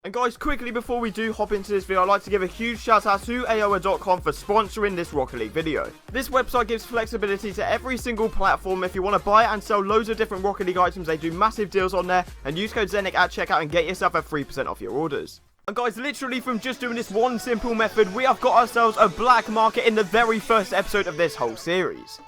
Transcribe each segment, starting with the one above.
And guys, quickly before we do hop into this video, I'd like to give a huge shout out to AOA.com for sponsoring this Rocket League video. This website gives flexibility to every single platform. If you want to buy and sell loads of different Rocket League items, they do massive deals on there, and use code Zenic at checkout and get yourself a 3% off your orders. And guys, literally from just doing this one simple method, we have got ourselves a black market in the very first episode of this whole series.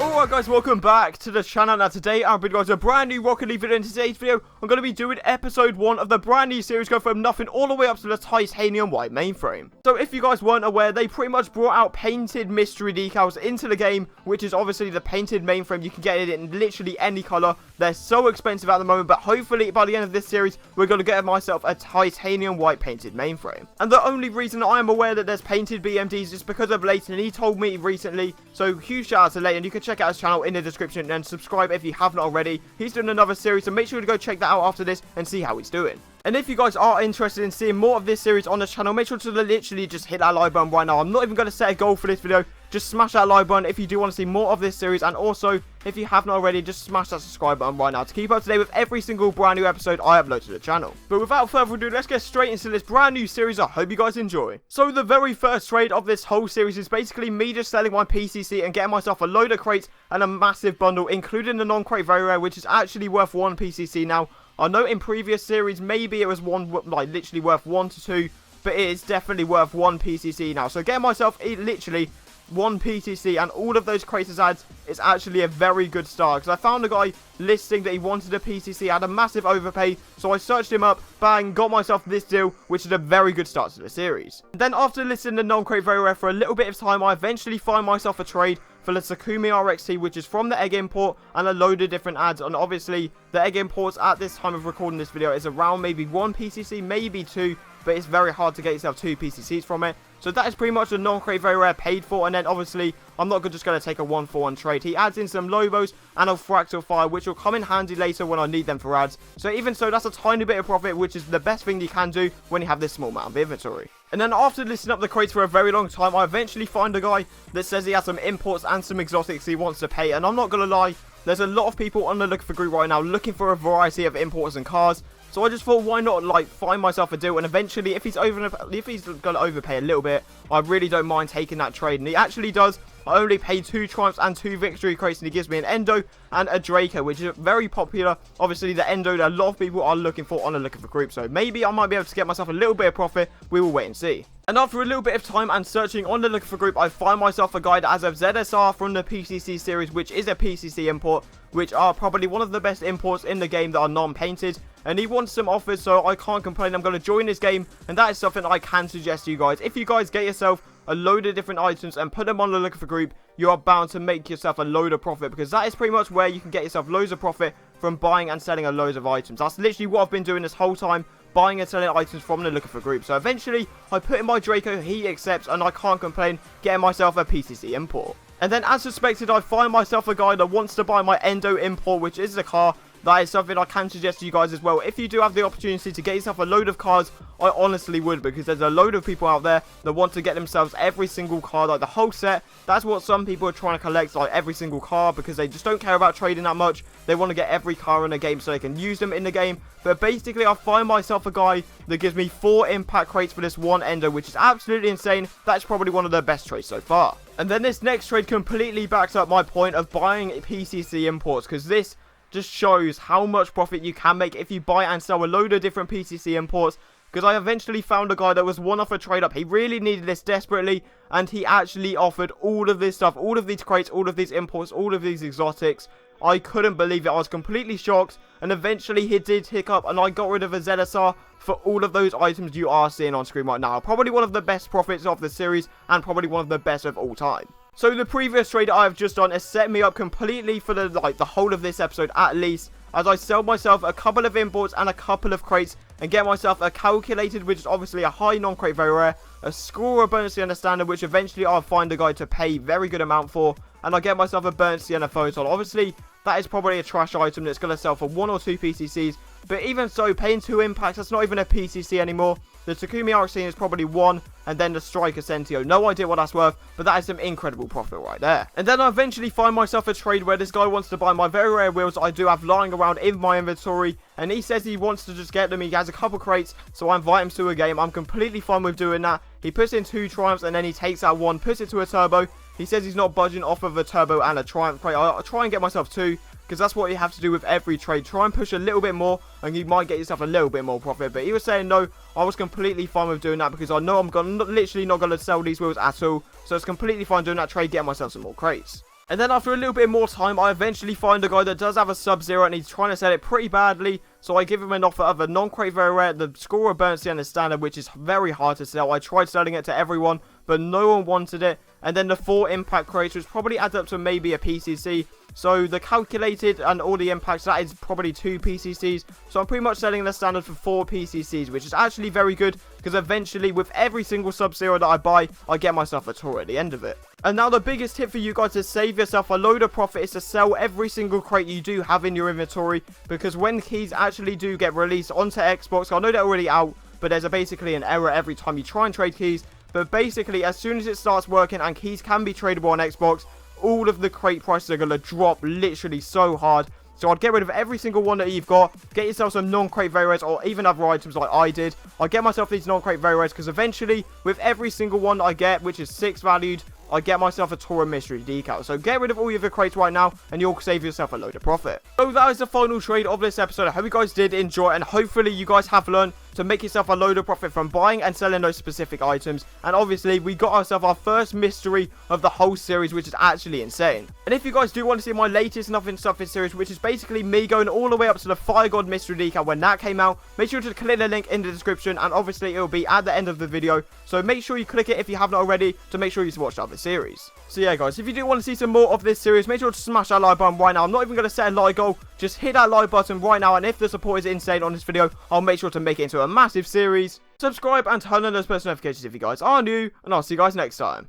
Alright guys, welcome back to the channel. Now today I'm bringing you guys a brand new Rocket League video. In today's video, I'm going to be doing episode 1 of the brand new series, going from nothing all the way up to the titanium white mainframe. So if you guys weren't aware, they pretty much brought out painted mystery decals into the game, which is obviously the painted mainframe. You can get it in literally any color. They're so expensive at the moment, but hopefully by the end of this series, we're going to get myself a titanium white painted mainframe. And the only reason I am aware that there's painted BMDs is because of Leighton, and he told me recently. So huge shout out to Leighton. You can check out his channel in the description and subscribe if you haven't already. He's doing another series, so make sure to go check that out after this and see how he's doing. And if you guys are interested in seeing more of this series on the channel, make sure to literally just hit that like button right now. I'm not even going to set a goal for this video. Just smash that like button if you do want to see more of this series. And also, if you haven't already, just smash that subscribe button right now to keep up to date with every single brand new episode I upload to the channel. But without further ado, let's get straight into this brand new series. I hope you guys enjoy. So the very first trade of this whole series is basically me just selling my PCC and getting myself a load of crates and a massive bundle, including the non-crate very rare, which is actually worth 1 PCC now. I know in previous series, maybe it was literally worth 1 to 2, but it is definitely worth 1 PCC now. So getting myself literally 1 PCC and all of those creators ads is actually a very good start, because I found a guy listing that he wanted a PCC, had a massive overpay, so I searched him up, bang, got myself this deal, which is a very good start to the series. And then after listing the non-crate very rare for a little bit of time, I eventually find myself a trade for the Sakumi RXT, which is from the egg import, and a load of different ads. And obviously the egg imports at this time of recording this video is around maybe 1 PCC, maybe 2, but it's very hard to get yourself 2 PCCs from it. So that is pretty much the non-crate very rare paid for. And then obviously I'm not just going to take a 1-for-1 trade. He adds in some Lobos and a Fractal Fire, which will come in handy later when I need them for ads. So even so, that's a tiny bit of profit, which is the best thing you can do when you have this small amount of inventory. And then after listing up the crates for a very long time, I eventually find a guy that says he has some imports and some exotics he wants to pay. And I'm not going to lie, there's a lot of people on the looking for group right now looking for a variety of imports and cars. So I just thought, why not find myself a deal, and eventually if he's going to overpay a little bit, I really don't mind taking that trade. And he actually does. I only paid 2 Triumphs and 2 Victory crates, and he gives me an Endo and a Draco, which is very popular. Obviously the Endo that a lot of people are looking for on the looking for group, so maybe I might be able to get myself a little bit of profit. We will wait and see. And after a little bit of time and searching on the looking for group, I find myself a guy that has a ZSR from the PCC series, which is a PCC import, which are probably one of the best imports in the game that are non-painted. And he wants some offers, so I can't complain. I'm going to join this game, and that is something I can suggest to you guys. If you guys get yourself a load of different items and put them on the looking for group, you are bound to make yourself a load of profit, because that is pretty much where you can get yourself loads of profit from buying and selling a load of items. That's literally what I've been doing this whole time, buying and selling items from the looking for group. So eventually I put in my Draco, he accepts, and I can't complain, getting myself a PCC import. And then as suspected, I find myself a guy that wants to buy my Endo import, which is a car. That is something I can suggest to you guys as well. If you do have the opportunity to get yourself a load of cars, I honestly would, because there's a load of people out there that want to get themselves every single car, like the whole set. That's what some people are trying to collect, like every single car, because they just don't care about trading that much. They want to get every car in the game so they can use them in the game. But basically, I find myself a guy that gives me 4 impact crates for this 1 Endo, which is absolutely insane. That's probably one of the best trades so far. And then this next trade completely backs up my point of buying PCC imports, because this just shows how much profit you can make if you buy and sell a load of different PCC imports. Because I eventually found a guy that was one off a trade up. He really needed this desperately, and he actually offered all of this stuff, all of these crates, all of these imports, all of these exotics. I couldn't believe it. I was completely shocked, and eventually he did hick up, and I got rid of a ZSR for all of those items you are seeing on screen right now. Probably one of the best profits of the series, and probably one of the best of all time. So the previous trade I have just done has set me up completely for the whole of this episode at least, as I sell myself a couple of imports and a couple of crates and get myself a calculated, which is obviously a high non-crate very rare, a scorer bonus and a standard, which eventually I'll find a guy to pay very good amount for, and I get myself a burnt Sienna photon. Obviously that is probably a trash item that's going to sell for 1 or 2 PCCs, but even so, paying 2 impacts, that's not even a PCC anymore. The Takumi Arcene is probably 1, and then the Striker Sentio. No idea what that's worth, but that is some incredible profit right there. And then I eventually find myself a trade where this guy wants to buy my very rare wheels I do have lying around in my inventory, and he says he wants to just get them. He has a couple crates, so I invite him to a game. I'm completely fine with doing that. He puts in 2 Triumphs, and then he takes out 1, puts it to a Turbo. He says he's not budging off of a Turbo and a Triumph crate. I'll try and get myself 2, because that's what you have to do with every trade. Try and push a little bit more, and you might get yourself a little bit more profit. But he was saying no, I was completely fine with doing that, because I know I'm literally not going to sell these wheels at all. So it's completely fine doing that trade, getting myself some more crates. And then after a little bit more time, I eventually find a guy that does have a Sub-Zero, and he's trying to sell it pretty badly. So I give him an offer of a non-crate very rare, the Scorer Bursty and the Standard, which is very hard to sell. I tried selling it to everyone, but no one wanted it. And then the 4 Impact crates, which probably adds up to maybe a PCC. So the calculated and all the impacts, that is probably 2 PCCs. So I'm pretty much selling the Standard for 4 PCCs, which is actually very good, because eventually with every single Sub-Zero that I buy, I get myself a tour at the end of it. And now the biggest tip for you guys to save yourself a load of profit is to sell every single crate you do have in your inventory, because when keys actually do get released onto Xbox, I know they're already out, but there's basically an error every time you try and trade keys. But basically, as soon as it starts working and keys can be tradable on Xbox, all of the crate prices are going to drop literally so hard. So I'd get rid of every single one that you've got, get yourself some non-crate very rares, or even other items like I did. I'd get myself these non-crate very rares, because eventually, with every single one that I get, which is 6 valued, I get myself a Toro Mystery decal. So get rid of all of your crates right now, and you'll save yourself a load of profit. So that is the final trade of this episode. I hope you guys did enjoy it, and hopefully you guys have learned to make yourself a load of profit from buying and selling those specific items. And obviously, we got ourselves our first mystery of the whole series, which is actually insane. And if you guys do want to see my latest Nothing Stuffing series, which is basically me going all the way up to the Fire God Mystery decal when that came out, make sure to click the link in the description, and obviously it will be at the end of the video. So make sure you click it if you haven't already, to make sure you watch the other series. So yeah guys, if you do want to see some more of this series, make sure to smash that like button right now. I'm not even going to set a like goal, just hit that like button right now, and if the support is insane on this video, I'll make sure to make it into a massive series. Subscribe and turn on those post notifications if you guys are new, and I'll see you guys next time.